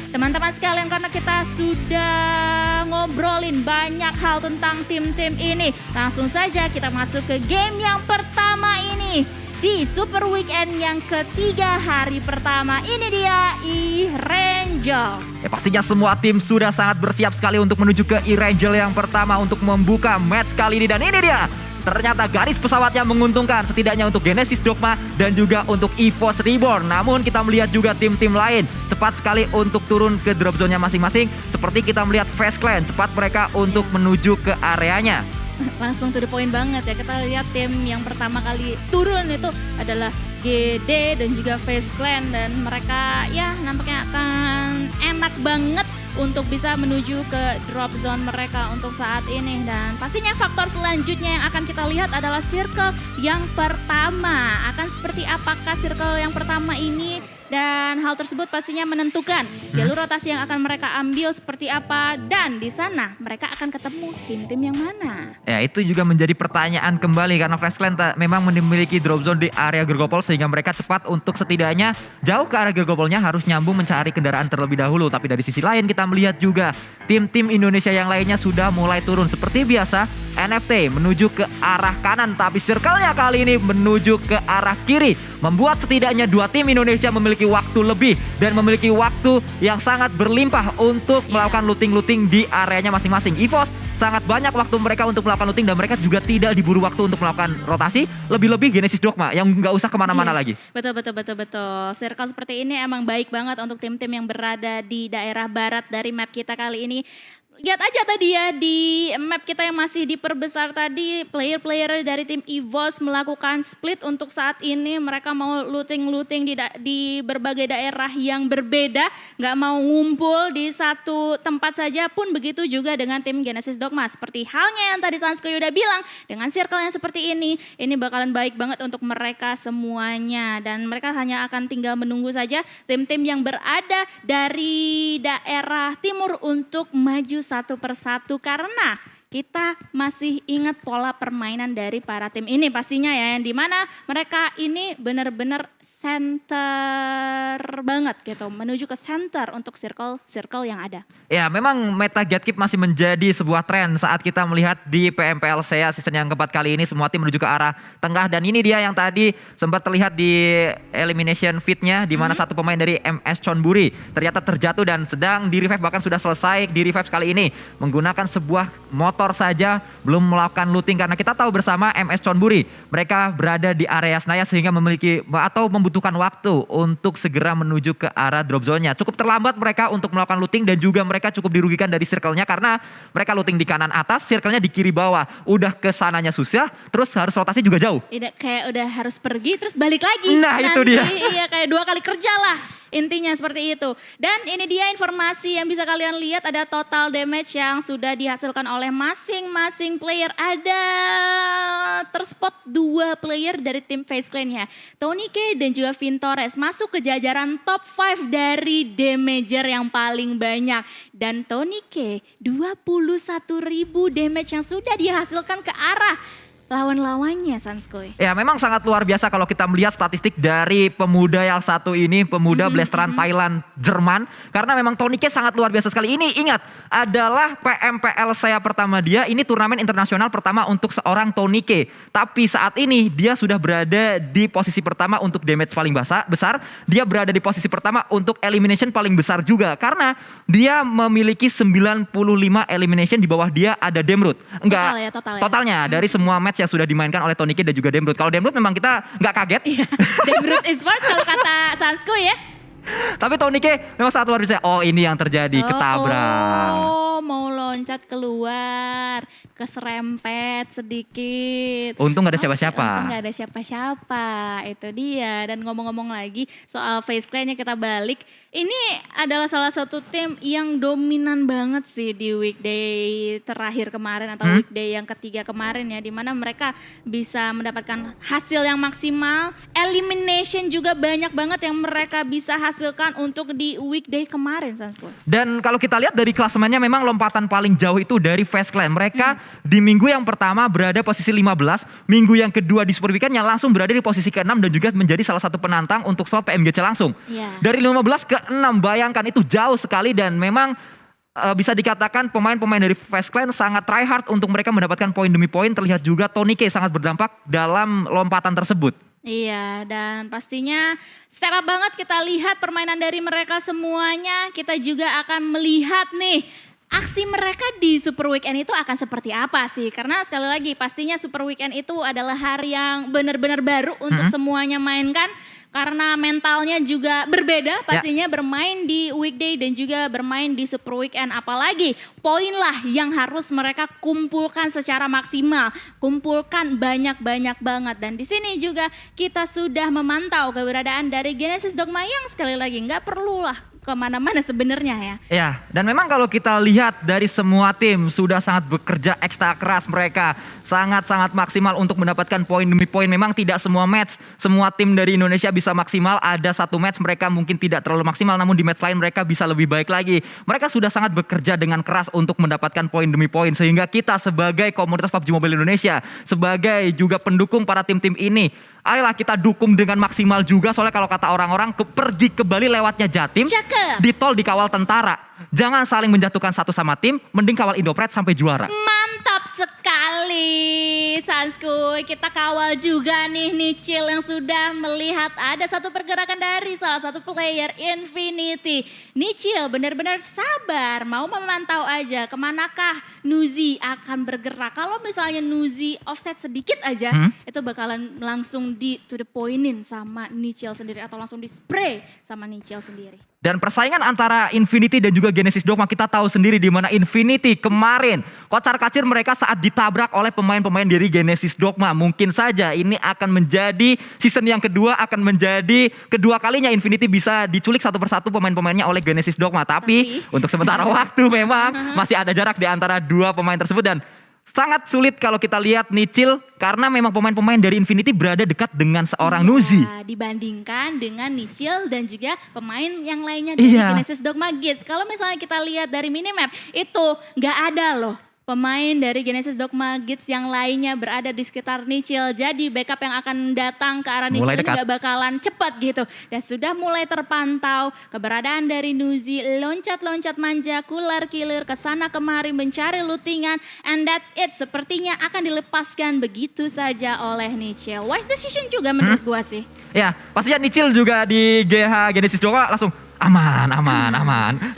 Teman-teman sekalian, karena kita sudah ngobrolin banyak hal tentang tim-tim ini, langsung saja kita masuk ke game yang pertama ini. Di Super Weekend yang ketiga hari pertama, ini dia E-Rangel. Ya pastinya semua tim sudah sangat bersiap sekali untuk menuju ke E-Rangel yang pertama untuk membuka match kali ini. Dan ini dia, ternyata garis pesawatnya menguntungkan setidaknya untuk Genesis Dogma dan juga untuk EVOS Reborn. Namun kita melihat juga tim-tim lain cepat sekali untuk turun ke drop zone-nya masing-masing. Seperti kita melihat FaZe Clan, cepat mereka untuk menuju ke areanya. Langsung to the point banget ya, kita lihat tim yang pertama kali turun itu adalah GD dan juga FaZe Clan, dan mereka ya nampaknya akan enak banget untuk bisa menuju ke drop zone mereka untuk saat ini. Dan pastinya faktor selanjutnya yang akan kita lihat adalah circle yang pertama. Akan seperti apakah circle yang pertama ini, dan hal tersebut pastinya menentukan jalur rotasi yang akan mereka ambil seperti apa, dan di sana mereka akan ketemu tim-tim yang mana. Ya itu juga menjadi pertanyaan kembali karena FaZe Clan memang memiliki drop zone di area Gergopol sehingga mereka cepat untuk setidaknya jauh ke area Gergopolnya harus nyambung mencari kendaraan terlebih dahulu. Tapi dari sisi lain kita melihat juga tim-tim Indonesia yang lainnya sudah mulai turun. Seperti biasa NFT menuju ke arah kanan, tapi circle-nya kali ini menuju ke arah kiri. Membuat setidaknya dua tim Indonesia memiliki waktu lebih dan memiliki waktu yang sangat berlimpah untuk melakukan looting-looting di areanya masing-masing. EVOS sangat banyak waktu mereka untuk melakukan looting dan mereka juga tidak diburu waktu untuk melakukan rotasi. Lebih-lebih Genesis Dogma yang nggak usah kemana-mana lagi. Betul. Circle seperti ini emang baik banget untuk tim-tim yang berada di daerah barat dari map kita kali ini. Lihat aja tadi ya, di map kita yang masih diperbesar tadi, player-player dari tim EVOS melakukan split untuk saat ini. Mereka mau looting-looting di berbagai daerah yang berbeda, nggak mau ngumpul di satu tempat saja. Pun begitu juga dengan tim Genesis Dogma. Seperti halnya yang tadi Sanskoy udah bilang, dengan circle yang seperti ini bakalan baik banget untuk mereka semuanya. Dan mereka hanya akan tinggal menunggu saja tim-tim yang berada dari daerah timur untuk maju satu persatu, karena kita masih ingat pola permainan dari para tim ini pastinya ya, yang dimana mereka ini benar-benar center banget gitu, menuju ke center untuk circle yang ada. Ya memang meta gatekeep masih menjadi sebuah tren saat kita melihat di PMPL SEA season yang keempat kali ini, semua tim menuju ke arah tengah. Dan ini dia yang tadi sempat terlihat di elimination feed-nya, di mana satu pemain dari MS Chonburi ternyata terjatuh dan sedang di revive, bahkan sudah selesai di revive kali ini menggunakan sebuah motor saja, belum melakukan looting karena kita tahu bersama MS Chonburi mereka berada di area Senayan sehingga memiliki atau membutuhkan waktu untuk segera menuju ke arah drop zone-nya. Cukup terlambat mereka untuk melakukan looting dan juga mereka cukup dirugikan dari circle-nya karena mereka looting di kanan atas, circle-nya di kiri bawah. Udah ke sananya susah, terus harus rotasi juga jauh. Kayak udah harus pergi terus balik lagi. Nah itu dia. Iya, kayak 2 kali kerja lah. Intinya seperti itu. Dan ini dia informasi yang bisa kalian lihat, ada total damage yang sudah dihasilkan oleh masing-masing player. Ada terspot 2 player dari tim FaZe Clan ya. TonyK dan juga Vintores masuk ke jajaran top 5 dari damager yang paling banyak. Dan TonyK 21.000 damage yang sudah dihasilkan ke arah lawan-lawannya, Sanskoy. Ya memang sangat luar biasa kalau kita melihat statistik dari pemuda yang satu ini, pemuda Blasteran Thailand Jerman. Karena memang TonyK sangat luar biasa sekali. Ini ingat, adalah PMPL SEA pertama dia, ini turnamen internasional pertama untuk seorang TonyK. Tapi saat ini dia sudah berada di posisi pertama untuk damage paling besar. Dia berada di posisi pertama untuk elimination paling besar juga. Karena dia memiliki 95 elimination, di bawah dia ada Demrut. Enggak, totalnya dari semua match yang sudah dimainkan oleh TonyK dan juga Demrut. Kalau Demrut memang kita nggak kaget. Demrut Esports kalau kata Sanskoy ya. Tapi TonyK memang sangat luar biasa. Oh ini yang terjadi, ketabrak. Mau loncat keluar, keserempet sedikit. Untung gak ada siapa-siapa. Untung gak ada siapa-siapa, itu dia. Dan ngomong-ngomong lagi soal FaZe Clan-nya, kita balik. Ini adalah salah satu tim yang dominan banget sih di weekday terakhir kemarin atau weekday yang ketiga kemarin ya. Dimana mereka bisa mendapatkan hasil yang maksimal. Elimination juga banyak banget yang mereka bisa hasilkan untuk di weekday kemarin, Sansko. Dan kalau kita lihat dari klasemennya memang lompatan paling jauh itu dari FaZe Clan. Mereka di minggu yang pertama berada posisi 15, minggu yang kedua di Super Weekend yang langsung berada di posisi ke-6 dan juga menjadi salah satu penantang untuk slot PMGC langsung. Dari 15 ke 6, bayangkan itu jauh sekali dan memang bisa dikatakan pemain-pemain dari FaZe Clan sangat try hard untuk mereka mendapatkan poin demi poin. Terlihat juga Tony K sangat berdampak dalam lompatan tersebut. Iya, dan pastinya step up banget kita lihat permainan dari mereka semuanya. Kita juga akan melihat nih aksi mereka di Super Weekend itu akan seperti apa sih? Karena sekali lagi pastinya Super Weekend itu adalah hari yang benar-benar baru untuk semuanya mainkan. Karena mentalnya juga berbeda pastinya bermain di weekday dan juga bermain di Super Weekend. Apalagi poin lah yang harus mereka kumpulkan secara maksimal. Kumpulkan banyak-banyak banget. Dan di sini juga kita sudah memantau keberadaan dari Genesis Dogma yang sekali lagi nggak perlulah kemana-mana sebenarnya ya. Ya, dan memang kalau kita lihat dari semua tim sudah sangat bekerja ekstra keras mereka. Sangat-sangat maksimal untuk mendapatkan poin demi poin. Memang tidak semua match, semua tim dari Indonesia bisa maksimal. Ada satu match mereka mungkin tidak terlalu maksimal, namun di match lain mereka bisa lebih baik lagi. Mereka sudah sangat bekerja dengan keras untuk mendapatkan poin demi poin. Sehingga kita sebagai komunitas PUBG Mobile Indonesia, sebagai juga pendukung para tim-tim ini, ayolah kita dukung dengan maksimal juga. Soalnya kalau kata orang-orang, pergi ke Bali lewatnya Jatim, di tol dikawal tentara. Jangan saling menjatuhkan satu sama tim, mending kawal Indopret sampai juara. Mantap sekali Sanskuy, kita kawal juga nih Nichil yang sudah melihat ada satu pergerakan dari salah satu player Infinity. Nichil benar-benar sabar, mau memantau aja kemanakah Nuzi akan bergerak. Kalau misalnya Nuzi offset sedikit aja, itu bakalan langsung di to the pointin sama Nichil sendiri atau langsung di spray sama Nichil sendiri. Dan persaingan antara Infinity dan juga Genesis Dogma kita tahu sendiri di mana Infinity kemarin kocar-kacir mereka saat ditabrak oleh pemain-pemain dari Genesis Dogma. Mungkin saja ini akan menjadi season yang kedua, akan menjadi kedua kalinya Infinity bisa diculik satu persatu pemain-pemainnya oleh Genesis Dogma. Tapi untuk sementara waktu memang masih ada jarak di antara dua pemain tersebut dan sangat sulit kalau kita lihat Nichil karena memang pemain-pemain dari Infinity berada dekat dengan seorang Nuzi. Dibandingkan dengan Nichil dan juga pemain yang lainnya dari Genesis Dogma Giz. Kalau misalnya kita lihat dari minimap itu nggak ada loh pemain dari Genesis Dogma Giz yang lainnya berada di sekitar Nichil. Jadi backup yang akan datang ke arah Nichil ini gak bakalan cepat gitu. Dan sudah mulai terpantau keberadaan dari Nuzi. Loncat-loncat manja, kular kilir kesana kemari mencari lootingan. And that's it. Sepertinya akan dilepaskan begitu saja oleh Nichil. Wise decision juga menurut gua sih. Ya, pastinya Nichil juga di GH Genesis Dogma langsung aman.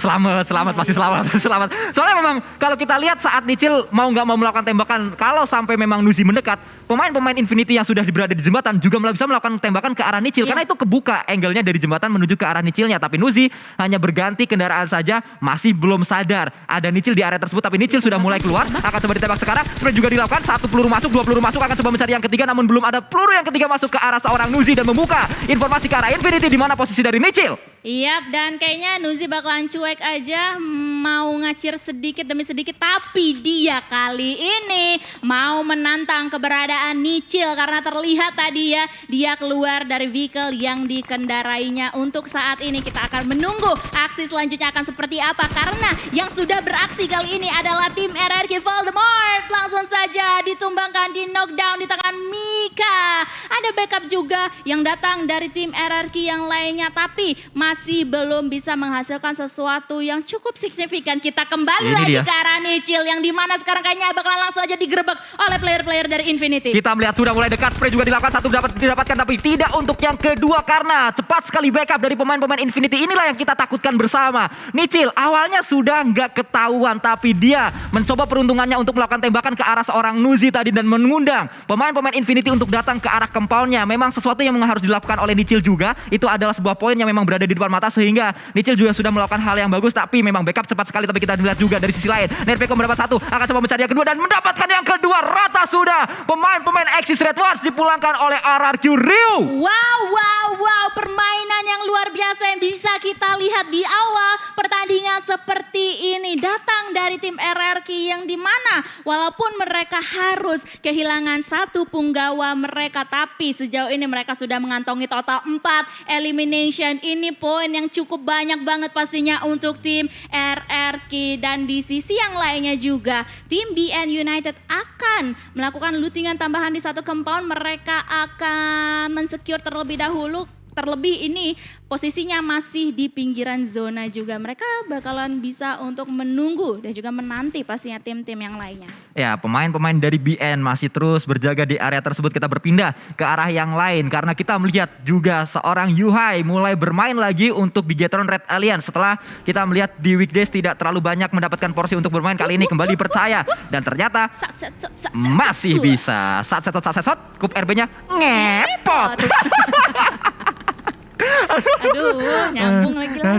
Selamat, pasti selamat. Soalnya memang kalau kita lihat saat Nichil mau nggak mau melakukan tembakan, kalau sampai memang Nuzi mendekat, pemain-pemain Infinity yang sudah berada di jembatan juga bisa melakukan tembakan ke arah Nichil. Karena itu kebuka angle-nya dari jembatan menuju ke arah Nichilnya. Tapi Nuzi hanya berganti kendaraan saja, masih belum sadar ada Nichil di area tersebut. Tapi Nichil sudah mulai keluar, akan coba ditembak sekarang. Spray juga dilakukan, satu peluru masuk, dua peluru masuk, akan coba mencari yang ketiga. Namun belum ada peluru yang ketiga masuk ke arah seorang Nuzi dan membuka informasi ke arah Infinity di mana posisi dari Nichil. Iya, dan kayaknya Nuzi bakalan cuek aja, mau ngacir sedikit demi sedikit. Tapi dia kali ini mau menantang keberadaan Nichil karena terlihat tadi ya, dia keluar dari vehicle yang dikendarainya. Untuk saat ini kita akan menunggu aksi selanjutnya akan seperti apa. Karena yang sudah beraksi kali ini adalah tim RRQ Voldemort. Langsung saja ditumbangkan, di knockdown di tangan Mika. Ada backup juga yang datang dari tim RRQ yang lainnya. Tapi masih belum bisa menghasilkan sesuatu yang cukup signifikan. Kita kembali lagi ke arah Nichil yang dimana sekarang kayaknya bakalan langsung aja digerebek oleh player-player dari Infinity. Kita melihat sudah mulai dekat, spray juga dilakukan, satu didapatkan tapi tidak untuk yang kedua karena cepat sekali backup dari pemain-pemain Infinity. Inilah yang kita takutkan bersama. Nichil awalnya sudah nggak ketahuan tapi dia mencoba peruntungannya untuk melakukan tembakan ke arah seorang Nuzi tadi dan mengundang pemain-pemain Infinity untuk datang ke arah compound-nya. Memang sesuatu yang harus dilakukan oleh Nichil juga. Itu adalah sebuah poin yang memang berada di depan mata sehingga Nichil juga sudah melakukan hal yang bagus tapi memang backup cepat sekali. Tapi kita lihat juga dari sisi lain Nerpeko mendapat satu, akan coba mencari yang kedua dan mendapatkan yang kedua. Rata sudah pemain-pemain Axis Red Wars dipulangkan oleh RRQ Ryu. Wow, permainan yang luar biasa yang bisa kita lihat di awal pertandingan seperti ini datang dari tim RRQ yang dimana walaupun mereka harus kehilangan satu punggawa mereka tapi sejauh ini mereka sudah mengantongi total 4 elimination. Ini poin yang cukup banyak banget pastinya untuk tim RRQ hierarki. Dan di sisi yang lainnya juga tim BN United akan melakukan lootingan tambahan di satu compound. Mereka akan mensecure terlebih dahulu. Terlebih ini posisinya masih di pinggiran zona juga. Mereka bakalan bisa untuk menunggu dan juga menanti pastinya tim-tim yang lainnya. Ya, pemain-pemain dari BN masih terus berjaga di area tersebut. Kita berpindah ke arah yang lain karena kita melihat juga seorang Yuhai mulai bermain lagi untuk Bigetron Red Alliance. Setelah kita melihat di weekdays tidak terlalu banyak mendapatkan porsi untuk bermain, kali ini kembali percaya dan ternyata masih bisa. Saat Kup RB-nya ngepot. Aduh, nyambung lagi lah.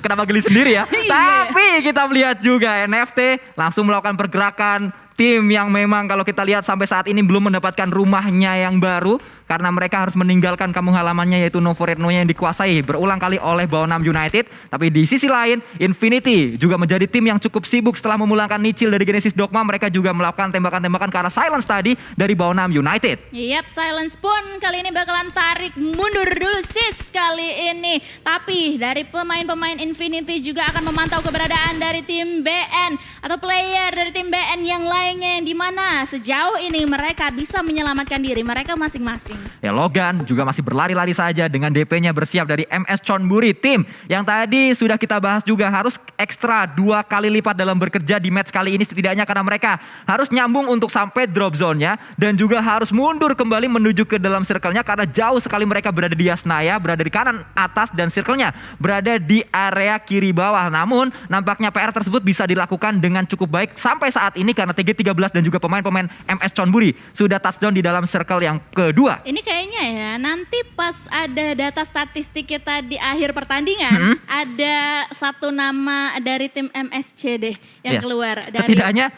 Kenapa geli sendiri ya? Tapi kita melihat juga NFT langsung melakukan pergerakan tim yang memang kalau kita lihat sampai saat ini belum mendapatkan rumahnya yang baru karena mereka harus meninggalkan kampung halamannya yaitu Novo Redno yang dikuasai berulang kali oleh Baonam United. Tapi di sisi lain Infinity juga menjadi tim yang cukup sibuk setelah memulangkan Nichil dari Genesis Dogma. Mereka juga melakukan tembakan-tembakan ke arah Silence tadi dari Baonam United. Yap, Silence pun kali ini bakalan tarik mundur dulu sis kali ini. Tapi dari pemain-pemain Infinity juga akan memantau keberadaan dari tim BN atau player dari tim BN yang lainnya yang dimana sejauh ini mereka bisa menyelamatkan diri mereka masing-masing. Ya, Logan juga masih berlari-lari saja dengan DP-nya bersiap dari MS Chonburi. Tim yang tadi sudah kita bahas juga harus ekstra 2 kali lipat dalam bekerja di match kali ini setidaknya karena mereka harus nyambung untuk sampai drop zone-nya dan juga harus mundur kembali menuju ke dalam circle-nya karena jauh sekali mereka berada di Yasnaya, berada di kanan atas dan circle-nya berada di area kiri bawah. Namun nampaknya PR tersebut bisa dilakukan dengan cukup baik sampai saat ini karena TG13 dan juga pemain-pemain MS Chonburi sudah touchdown di dalam circle yang kedua. Ini kayaknya ya nanti pas ada data statistik kita di akhir pertandingan ada satu nama dari tim MSC deh yang keluar dari setidaknya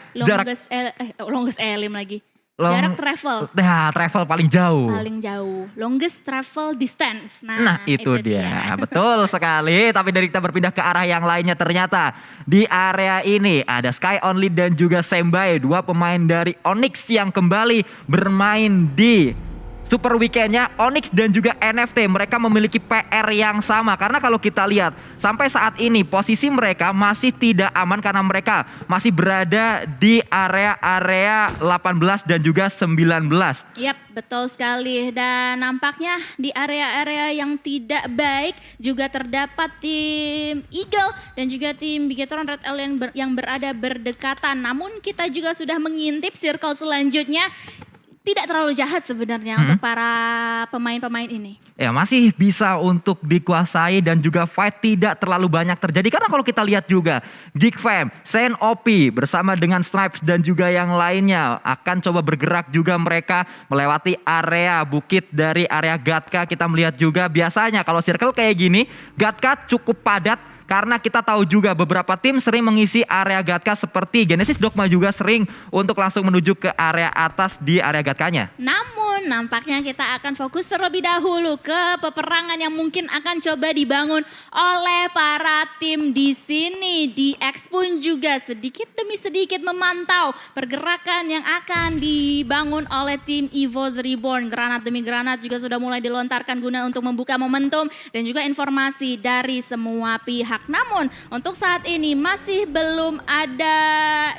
longest elim lagi. Long, jarak travel. Nah, travel paling jauh. Paling jauh. Longest travel distance. Nah itu dia. Betul sekali. Tapi dari kita berpindah ke arah yang lainnya ternyata di area ini ada Sky Only dan juga Sembai. 2 pemain dari Onyx yang kembali bermain di Super Weekend-nya Onyx dan juga NFT. Mereka memiliki PR yang sama karena kalau kita lihat sampai saat ini posisi mereka masih tidak aman karena mereka masih berada di area-area 18 dan juga 19. Yap, betul sekali. Dan nampaknya di area-area yang tidak baik juga terdapat tim Eagle dan juga tim Bigetron Red Alien yang berada berdekatan. Namun kita juga sudah mengintip circle selanjutnya. Tidak terlalu jahat sebenarnya untuk para pemain-pemain ini. Ya, masih bisa untuk dikuasai dan juga fight tidak terlalu banyak terjadi. Karena kalau kita lihat juga Geek Fam, Sen OP bersama dengan Snipes dan juga yang lainnya akan coba bergerak juga mereka melewati area bukit dari area Gatka. Kita melihat juga biasanya kalau circle kayak gini Gatka cukup padat. Karena kita tahu juga beberapa tim sering mengisi area Gatka seperti Genesis Dogma juga sering untuk langsung menuju ke area atas di area Gatkanya. Namun nampaknya kita akan fokus terlebih dahulu ke peperangan yang mungkin akan coba dibangun oleh para tim di sini. Di X pun juga sedikit demi sedikit memantau pergerakan yang akan dibangun oleh tim EVOS Reborn. Granat demi granat juga sudah mulai dilontarkan guna untuk membuka momentum dan juga informasi dari semua pihak. Namun untuk saat ini masih belum ada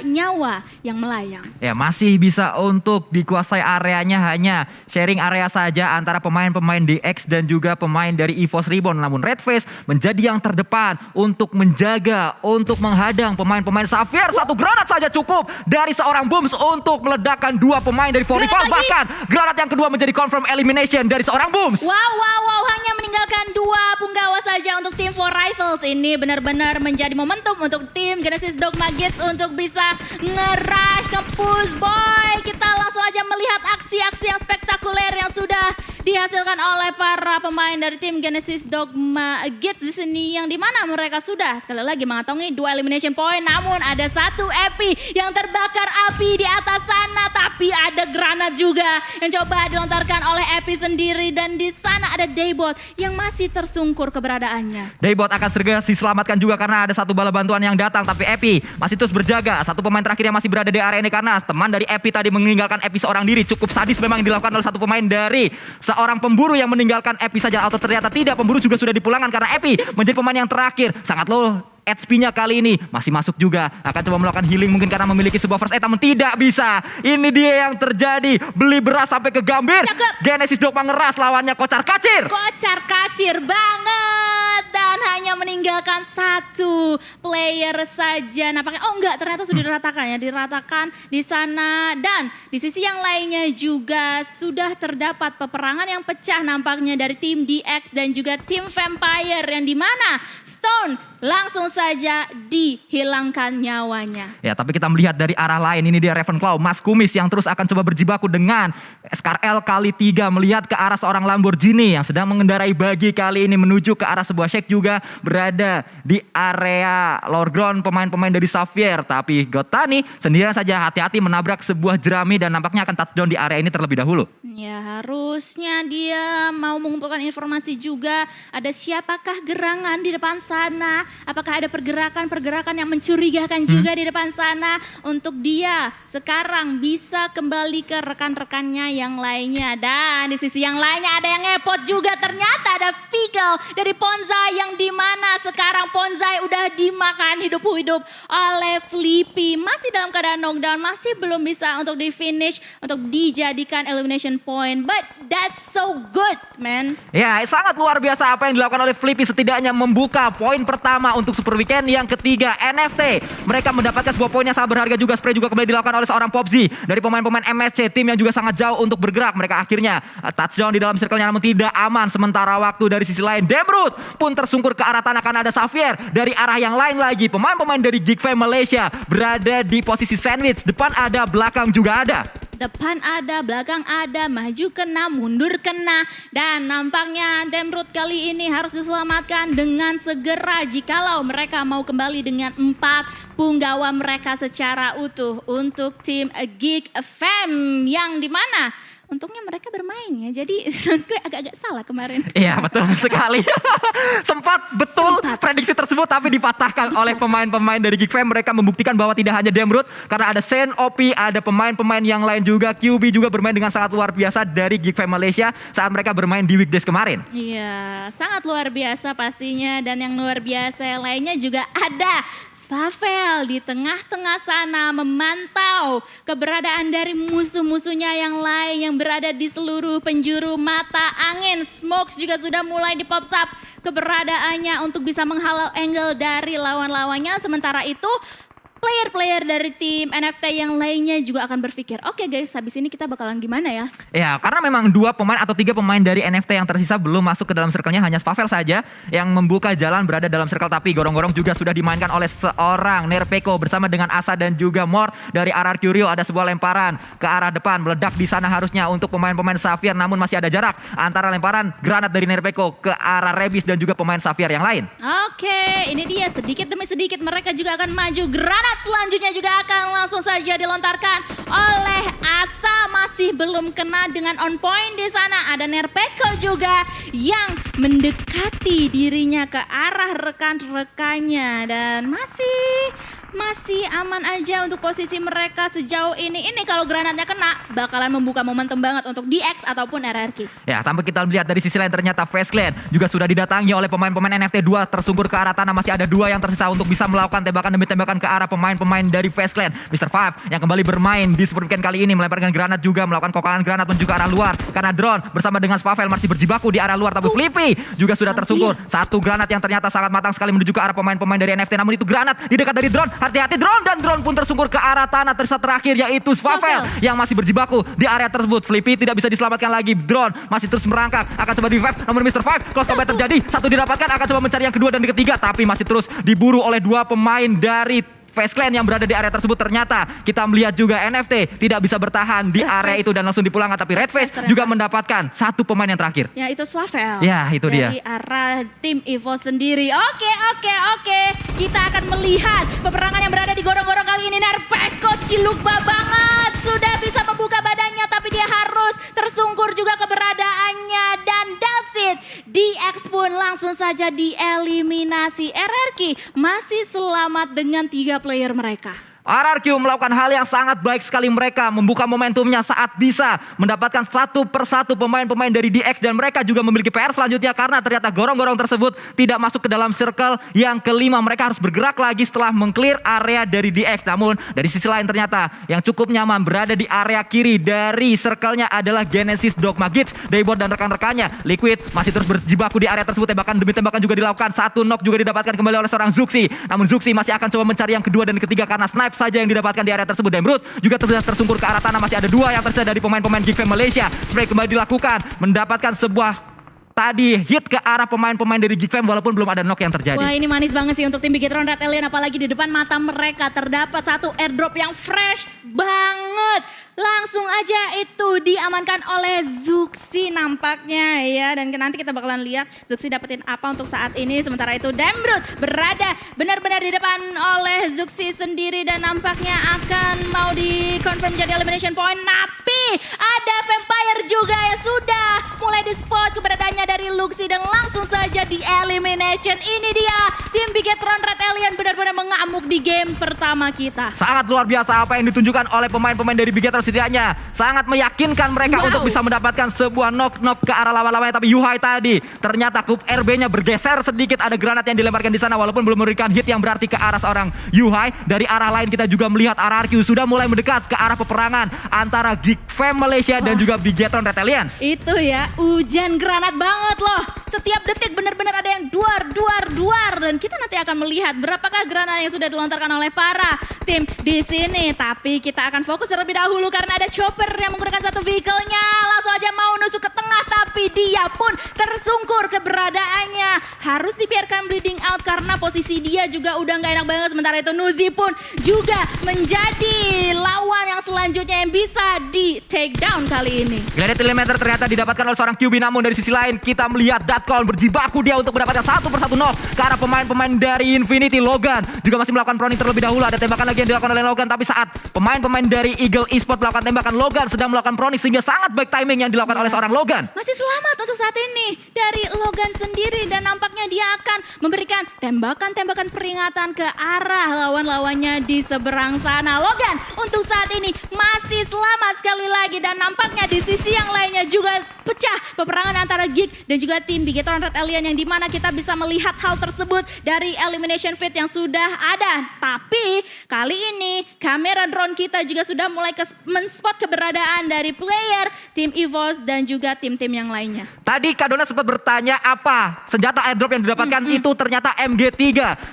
nyawa yang melayang. Ya, masih bisa untuk dikuasai areanya, hanya sharing area saja antara pemain-pemain DX dan juga pemain dari EVOS Reborn. Namun Redface menjadi yang terdepan untuk menjaga, untuk menghadang pemain-pemain Xavier. 1 granat saja cukup dari seorang Booms untuk meledakkan 2 pemain dari Rival. Bahkan granat yang kedua menjadi confirm elimination dari seorang Booms. Wow, hanya meninggalkan 2 punggawa saja untuk tim 4 Rivals. Ini benar-benar menjadi momentum untuk tim Genesis Dogma Kids untuk bisa nge-rush ke push boy. Kita langsung aja melihat aksi-aksi yang spektakuler yang sudah dihasilkan oleh para pemain dari tim Genesis Dogma Kids di sini, yang dimana mereka sudah sekali lagi mengantongi 2 elimination point. Namun ada 1 epi yang terbakar api di atas sana, tapi ada granat juga yang coba dilontarkan oleh Epi sendiri, dan di sana ada Daybot yang masih tersungkur keberadaannya. Daybot akan segera diselamatkan juga karena ada 1 bala bantuan yang datang, tapi Epi masih terus berjaga. 1 pemain terakhir yang masih berada di area ini karena teman dari Epi tadi meninggalkan Epi seorang diri. Cukup sadis memang yang dilakukan oleh 1 pemain dari seorang pemburu yang meninggalkan Epi saja, atau ternyata tidak, pemburu juga sudah dipulangkan karena Epi menjadi pemain yang terakhir. Sangat low HP-nya kali ini, masih masuk juga, akan coba melakukan healing mungkin karena memiliki sebuah first aid, namun tidak bisa. Ini dia yang terjadi, beli beras sampai ke Gambir. Genesis Dogma ngeras, lawannya kocar kacir. Kocar kacir banget, dan hanya meninggalkan satu player saja. Nampaknya, oh enggak, ternyata sudah diratakan ya, diratakan di sana. Dan di sisi yang lainnya juga sudah terdapat peperangan yang pecah nampaknya dari tim DX dan juga tim Vampire, yang dimana Stone langsung saja dihilangkan nyawanya. Ya, tapi kita melihat dari arah lain, ini dia Ravenclaw, Mas Kumis yang terus akan coba berjibaku dengan SKRL kali 3, melihat ke arah seorang Lamborghini yang sedang mengendarai bagi kali ini menuju ke arah sebuah Shake, juga berada di area lower ground pemain-pemain dari Xavier. Tapi Gotani sendirian saja, hati-hati menabrak sebuah jerami dan nampaknya akan touchdown di area ini terlebih dahulu. Ya, harusnya dia mau mengumpulkan informasi juga, ada siapakah gerangan di depan sana. Apakah ada pergerakan-pergerakan yang mencurigakan juga di depan sana untuk dia sekarang bisa kembali ke rekan-rekannya yang lainnya. Dan di sisi yang lainnya ada yang ngepot juga, ternyata ada Figel dari Ponzai, yang dimana sekarang Ponzai udah dimakan hidup-hidup oleh Flippy. Masih dalam keadaan knockdown, masih belum bisa untuk di finish, untuk dijadikan elimination point. But that's so good, man. Ya, sangat luar biasa apa yang dilakukan oleh Flippy, setidaknya membuka poin pertama untuk Super Weekend. Yang ketiga, NFT. Mereka mendapatkan sebuah poin yang sangat berharga juga. Spray juga kembali dilakukan oleh seorang Popzi dari pemain-pemain MSC, tim yang juga sangat jauh untuk bergerak. Mereka akhirnya touchdown di dalam circle-nya, namun tidak aman. Sementara waktu dari sisi lain, Demrut pun tersungkur ke arah tanah karena ada Xavier dari arah yang lain lagi. Pemain-pemain dari Geek Fam Malaysia berada di posisi sandwich. Depan ada, belakang juga ada. Depan ada, belakang ada, maju kena, mundur kena. Dan nampaknya Demrut kali ini harus diselamatkan dengan segera jikalau mereka mau kembali dengan 4 punggawa mereka secara utuh untuk tim Geek Fam, yang dimana untungnya mereka bermain ya, jadi gue agak-agak salah kemarin. Iya, betul sekali. Sempat prediksi tersebut, tapi dipatahkan oleh pemain-pemain dari Geek Fam. Mereka membuktikan bahwa tidak hanya Demrut, karena ada Sen, OP, ada pemain-pemain yang lain juga. QB juga bermain dengan sangat luar biasa dari Geek Fam Malaysia saat mereka bermain di weekdays kemarin. Iya, sangat luar biasa pastinya. Dan yang luar biasa yang lainnya juga ada Svavel di tengah-tengah sana memantau keberadaan dari musuh-musuhnya yang lain yang berada di seluruh penjuru mata angin. Smokes juga sudah mulai di pop up keberadaannya untuk bisa menghalau angle dari lawan-lawannya. Sementara itu player-player dari tim NFT yang lainnya juga akan berpikir, oke guys, habis ini kita bakalan gimana ya? Ya, karena memang 2 pemain atau 3 pemain dari NFT yang tersisa belum masuk ke dalam circle-nya, hanya Svavel saja yang membuka jalan berada dalam circle. Tapi gorong-gorong juga sudah dimainkan oleh seorang Nerpeko bersama dengan Asa dan juga Mort dari RR Curio. Ada sebuah lemparan ke arah depan, meledak di sana harusnya untuk pemain-pemain Xavier, namun masih ada jarak antara lemparan granat dari Nerpeko ke arah Rebis dan juga pemain Xavier yang lain. Oke, ini dia sedikit demi sedikit mereka juga akan maju. Granat selanjutnya juga akan langsung saja dilontarkan oleh Asa, masih belum kena dengan on point di sana. Ada Nerpeko juga yang mendekati dirinya ke arah rekan-rekannya dan masih aman aja untuk posisi mereka sejauh ini. Ini kalau granatnya kena bakalan membuka momentum banget untuk DX ataupun RRQ. Ya, tanpa kita lihat dari sisi lain ternyata Face Clan juga sudah didatangi oleh pemain-pemain NFT. 2 tersungkur ke arah tanah, masih ada 2 yang tersisa untuk bisa melakukan tembakan demi tembakan ke arah pemain-pemain dari Face Clan. Mr. Five yang kembali bermain di Super Weekend kali ini melemparkan granat juga, melakukan kokalan granat menuju ke arah luar karena drone bersama dengan Svavel masih berjibaku di arah luar. Tapi Flippy juga sudah tersungkur. 1 granat yang ternyata sangat matang sekali menuju ke arah pemain-pemain dari NFT, namun itu granat di dekat dari drone. Hati-hati drone, dan drone pun tersungkur ke arah tanah. Tersisa terakhir yaitu Svavel yang masih berjibaku di area tersebut. Flippy tidak bisa diselamatkan lagi. Drone masih terus merangkak, akan coba di revive, namun Mr. Five close combat terjadi. 1 didapatkan, akan coba mencari yang kedua dan ketiga, tapi masih terus diburu oleh 2 pemain dari Face Clan yang berada di area tersebut. Ternyata kita melihat juga NFT tidak bisa bertahan di area itu dan langsung dipulangkan. Tapi Red Face juga mendapatkan 1 pemain yang terakhir. Ya, itu Svavel. Ya, itu dia. Dari arah tim Evo sendiri. Oke. Kita akan melihat peperangan yang berada di gorong-gorong kali ini. Nerpeko cilukba banget. Sudah bisa membuka badannya, tapi dia harus tersungkur juga keberadaannya. Dan that's it. DX pun langsung saja dieliminasi. RRQ masih selamat dengan 3 player mereka. RRQ melakukan hal yang sangat baik sekali, mereka membuka momentumnya saat bisa mendapatkan satu persatu pemain-pemain dari DX dan mereka juga memiliki PR selanjutnya karena ternyata gorong-gorong tersebut tidak masuk ke dalam circle yang kelima. Mereka harus bergerak lagi setelah mengclear area dari DX. Namun dari sisi lain ternyata yang cukup nyaman berada di area kiri dari circle-nya adalah Genesis, Dogma, Gitz, Daybot dan rekan-rekannya. Liquid masih terus berjibaku di area tersebut, tembakan demi tembakan juga dilakukan. Satu knock juga didapatkan kembali oleh seorang Zuxi. Namun Zuxi masih akan coba mencari yang kedua dan ketiga karena snipe saja yang didapatkan di area tersebut. Dan Brut juga sudah tersungkur ke arah tanah. Masih ada dua yang tersisa dari pemain-pemain Geek Fam Malaysia. Spray kembali dilakukan, mendapatkan sebuah tadi hit ke arah pemain-pemain dari Geek Fam walaupun belum ada knock yang terjadi. Wah, ini manis banget sih untuk tim Bigetron Red Alien, apalagi di depan mata mereka terdapat satu airdrop yang fresh banget. Langsung aja itu diamankan oleh Zuxi nampaknya ya. Dan nanti kita bakalan lihat Zuxi dapetin apa untuk saat ini. Sementara itu Dambrut berada benar-benar di depan oleh Zuxi sendiri. Dan nampaknya akan mau di-confirm jadi elimination point. Tapi ada Vampire juga yang sudah mulai di-spot keberadaannya dari Luxi. Dan langsung saja di elimination. Ini dia tim Bigetron Red Alien benar-benar mengamuk di game pertama kita. Sangat luar biasa apa yang ditunjukkan oleh pemain-pemain dari Bigetron, setidaknya sangat meyakinkan mereka untuk bisa mendapatkan sebuah knock-knock ke arah lawan-lawannya. Tapi Yuhai tadi ternyata kup RB-nya bergeser sedikit, ada granat yang dilemparkan di sana walaupun belum memberikan hit yang berarti ke arah seorang Yuhai. Dari arah lain kita juga melihat RRQ sudah mulai mendekat ke arah peperangan antara Geek Fam Malaysia dan juga Bigetron Red Aliens. Itu ya, hujan granat banget loh. Setiap detik benar-benar ada yang duar. Dan kita nanti akan melihat berapakah granat yang sudah dilontarkan oleh para tim di sini. Tapi kita akan fokus terlebih dahulu karena ada Chopper yang menggunakan satu vehicle-nya. Langsung aja mau nusuk ke tengah tapi dia pun tersungkur keberadaannya. Harus dibiarkan bleeding out karena posisi dia juga udah gak enak banget. Sementara itu Nuzi pun juga menjadi lawan yang selanjutnya yang bisa di take down kali ini. Granite Elementor ternyata didapatkan oleh seorang QB, namun dari sisi lain kita melihat Datcon berjibaku dia untuk mendapatkan satu persatu knock ke arah pemain-pemain dari Infinity. Logan juga masih melakukan proning terlebih dahulu. Ada tembakan lagi yang dilakukan oleh Logan, tapi saat pemain-pemain dari Eagle Esports melakukan tembakan, Logan sedang melakukan proning sehingga sangat baik timing yang dilakukan oleh seorang Logan. Masih selamat untuk saat ini dari Logan sendiri dan nampaknya dia akan memberikan tembakan-tembakan peringatan ke arah lawan-lawannya di seberang sana. Logan untuk saat ini masih selamat sekali lagi dan nampaknya di sisi yang lainnya juga pecah peperangan antara Geek dan juga tim Bigetron Red Alien yang dimana kita bisa melihat hal tersebut dari elimination fit yang sudah ada. Tapi kali ini kamera drone kita juga sudah mulai men-spot keberadaan dari player tim EVOS dan juga tim-tim yang lainnya. Tadi Kadona sempat bertanya apa senjata airdrop yang didapatkan itu ternyata MG3.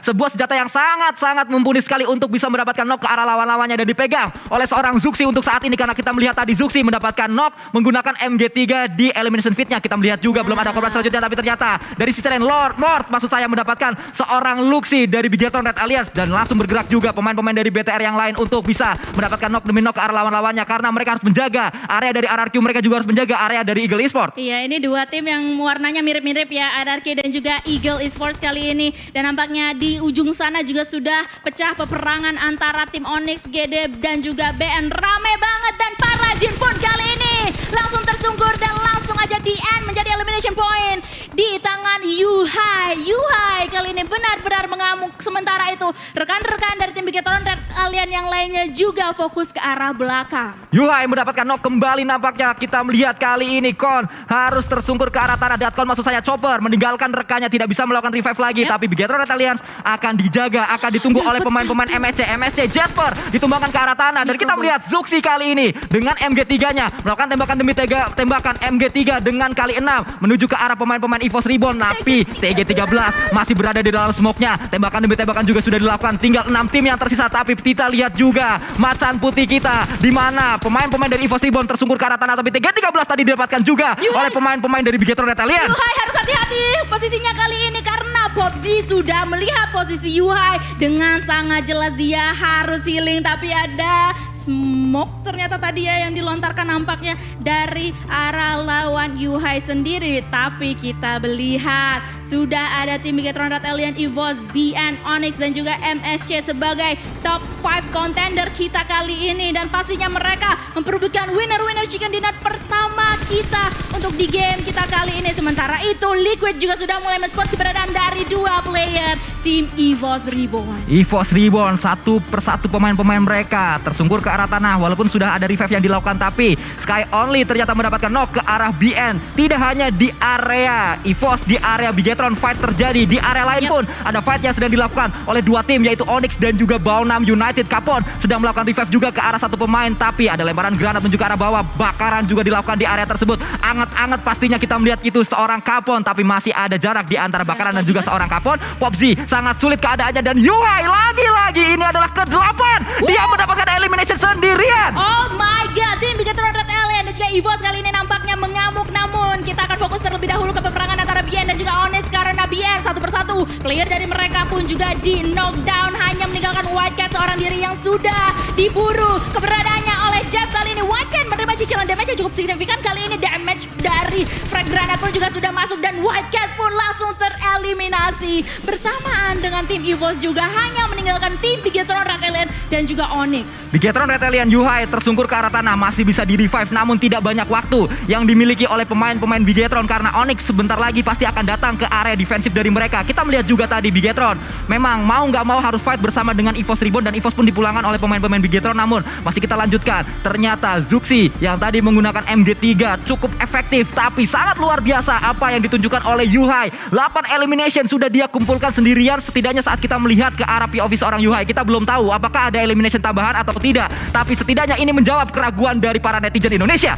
Sebuah senjata yang sangat-sangat mumpuni sekali untuk bisa mendapatkan knock ke arah lawan-lawannya dan dipegang oleh seorang Zuxi untuk saat ini karena kita melihat tadi Zuxi mendapatkan knock menggunakan MG3 di elimination fitnya. Kita melihat juga belum ada korban selanjutnya tapi ternyata dari sisi lain Mort maksud saya mendapatkan seorang Luxi dari Bigetron Red Alliance dan langsung bergerak juga pemain-pemain dari BTR yang lain untuk bisa mendapatkan knock demi knock ke arah lawan-lawannya karena mereka harus menjaga area dari RRQ, mereka juga harus menjaga area dari Eagle Esports. Iya, ini dua tim yang warnanya mirip-mirip ya, RRQ dan juga Eagle Esports kali ini. Dan nampaknya di ujung sana juga sudah pecah peperangan antara tim Onyx, GD dan juga BN. Rame banget dan para Jin pun kali ini langsung tersungkur dan langsung aja di end menjadi elimination point di tangan Yuhai. Yuhai kali ini benar-benar mengamuk. Sementara itu rekan-rekan dari tim Bigetron Red Alien yang lainnya juga fokus ke arah belakang. Yuhai mendapatkan knock kembali nampaknya. Kita melihat kali ini Kon harus tersungkur ke arah tanah. Datcon maksud saya Chopper meninggalkan rekannya, tidak bisa melakukan revive lagi. Tapi Bigetron Red Alliance akan dijaga, akan ditunggu oleh pemain-pemain MSC Jasper ditumbangkan ke arah tanah. Dan kita melihat Zuxi kali ini dengan MG3-nya melakukan tembakan demi tembakan MG3 dengan kali 6 menuju ke arah pemain-pemain EVOS Reborn. Tapi TG13 masih berada di dalam smoke-nya. Tembakan demi tembakan juga sudah dilakukan. Tinggal 6 tim yang tersisa. Tapi kita lihat juga macan putih kita di mana pemain-pemain dari EVOS Reborn tersungkur ke arah tanah. Tapi TG13 tadi didapatkan juga oleh pemain-pemain dari Bigetron Red Alliance. Yuhai harus hati-hati posisinya kali ini karena Popzi sudah melihat posisi Yuhai dengan sangat jelas dia harus healing. Tapi ada smoke ternyata tadi ya yang dilontarkan nampaknya dari arah lawan Yuhai sendiri. Tapi kita melihat sudah ada tim Bigetron Red Alien, EVOS, BN, Onyx dan juga MSC sebagai top 5 contender kita kali ini. Dan pastinya mereka memperebutkan winner chicken dinner pertama kita untuk di game kita kali ini. Sementara itu Liquid juga sudah mulai men-spot keberadaan dari dua player tim EVOS Reborn. EVOS Reborn satu persatu pemain-pemain mereka tersungkur ke arah tanah walaupun sudah ada revive yang dilakukan, tapi Sky Only ternyata mendapatkan knock ke arah BN. Tidak hanya di area EVOS, di area Bigetron fight terjadi, di area lain pun ada fight yang sedang dilakukan oleh dua tim yaitu Onyx dan juga Baonam United. Kapon sedang melakukan revive juga ke arah satu pemain, tapi ada lemparan granat menuju ke arah bawah. Bakaran juga dilakukan di area tersebut. Anget-anget pastinya kita melihat itu seorang Kapon, tapi masih ada jarak di antara Bakaran dan juga seorang Kapon. PUBG sangat sulit keadaannya dan Yuhai lagi-lagi ini adalah ke-8. Dia mendapatkan elimination sendirian. Oh my god, tim Bigetron Red Alien dan juga EVOS kali ini nampaknya mengamuk, namun kita akan fokus terlebih dahulu ke peperangan antara BN dan juga Onyx karena BN satu persatu player dari mereka pun juga di knockdown, hanya meninggalkan Whitecat seorang diri yang sudah diburu keberadaannya oleh Jeff. Kali ini Whitecat menerima cicilan damage yang cukup signifikan. Kali ini damage dari frag granat pun juga sudah masuk dan Whitecat pun langsung tereliminasi bersamaan dengan tim EVOS juga hanya meninggalkan tim Bigetron Red Alien dan juga Onyx. Bigetron Red Alien Yuhai tersungkur ke arah tanah, masih bisa di revive namun tidak banyak waktu yang dimiliki oleh pemain-pemain Bigetron karena Onyx sebentar lagi pasti akan datang ke area defensif dari mereka. Kita melihat juga tadi Bigetron memang mau nggak mau harus fight bersama dengan EVOS Reborn dan EVOS pun dipulangkan oleh pemain-pemain Bigetron, namun masih kita lanjutkan. Ternyata Zuxi yang tadi menggunakan MG3 cukup efektif tapi sangat luar biasa apa yang ditunjukkan oleh Yuhai. 8 elimination sudah dia kumpulkan sendirian. Setidaknya saat kita melihat ke arah POV seorang Yuhai, kita belum tahu apakah ada elimination tambahan atau tidak, tapi setidaknya ini menjawab keraguan dari para netizen Indonesia.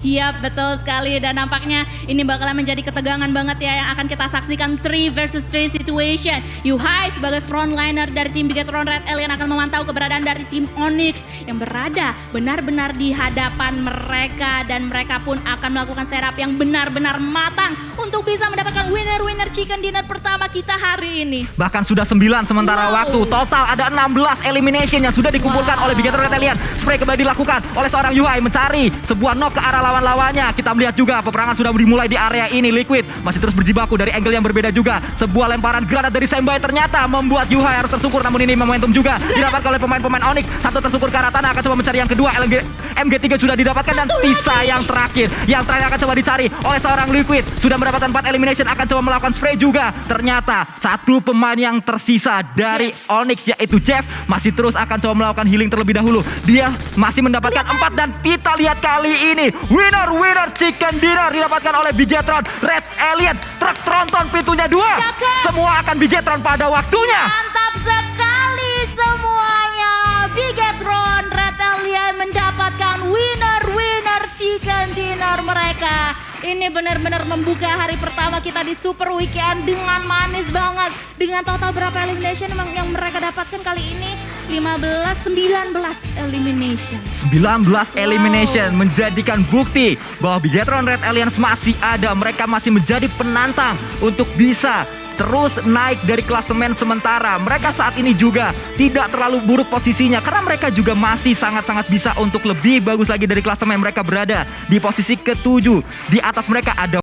Iya betul sekali, dan nampaknya ini bakalan menjadi ketegangan banget ya yang akan kita saksikan 3 versus 3 situation. Yuhai sebagai frontliner dari tim Bigetron Red Alien akan memantau keberadaan dari tim Onyx yang berada benar-benar di hadapan mereka, dan mereka pun akan melakukan setup yang benar-benar matang untuk bisa mendapatkan winner chicken dinner pertama kita hari ini. Bahkan sudah 9 sementara waktu. Total ada 16 elimination yang sudah dikumpulkan oleh Bigetron Red Alien. Spray kembali dilakukan oleh seorang Yuhai mencari sebuah knock ke arah lawan-lawannya. Kita melihat juga peperangan sudah dimulai di area ini. Liquid masih terus berjibaku dari angle yang berbeda juga. Sebuah lemparan granat dari Sembai ternyata membuat Yuhai harus tersungkur, namun ini momentum juga didapatkan oleh pemain-pemain Onyx. Satu tersungkur ke arah tanah, akan coba mencari yang kedua. MG3 sudah didapatkan dan sisa yang terakhir. Yang terakhir akan coba dicari oleh seorang Liquid. Sudah mendapatkan 4 elimination, akan coba melakukan spray juga. Ternyata satu pemain yang tersisa dari Onyx yaitu Jeff masih terus akan coba melakukan healing terlebih dahulu. Dia masih mendapatkan 4 dan kita lihat kali ini winner chicken dinner didapatkan oleh Bigetron Red Alien. Truk tronton pintunya 2. Semua akan Bigetron pada waktunya. Mantap sekali semuanya. Bigetron Red Alien mendapatkan winner chicken dinner mereka. Ini benar-benar membuka hari pertama kita di Super Weekend dengan manis banget. Dengan total berapa elimination yang mereka dapatkan kali ini? 19 elimination. 19 elimination menjadikan bukti bahwa Bigetron Red Alliance masih ada. Mereka masih menjadi penantang untuk bisa terus naik dari klasemen sementara. Mereka saat ini juga tidak terlalu buruk posisinya karena mereka juga masih sangat-sangat bisa untuk lebih bagus lagi dari klasemen. Mereka berada di posisi ke-7. Di atas mereka ada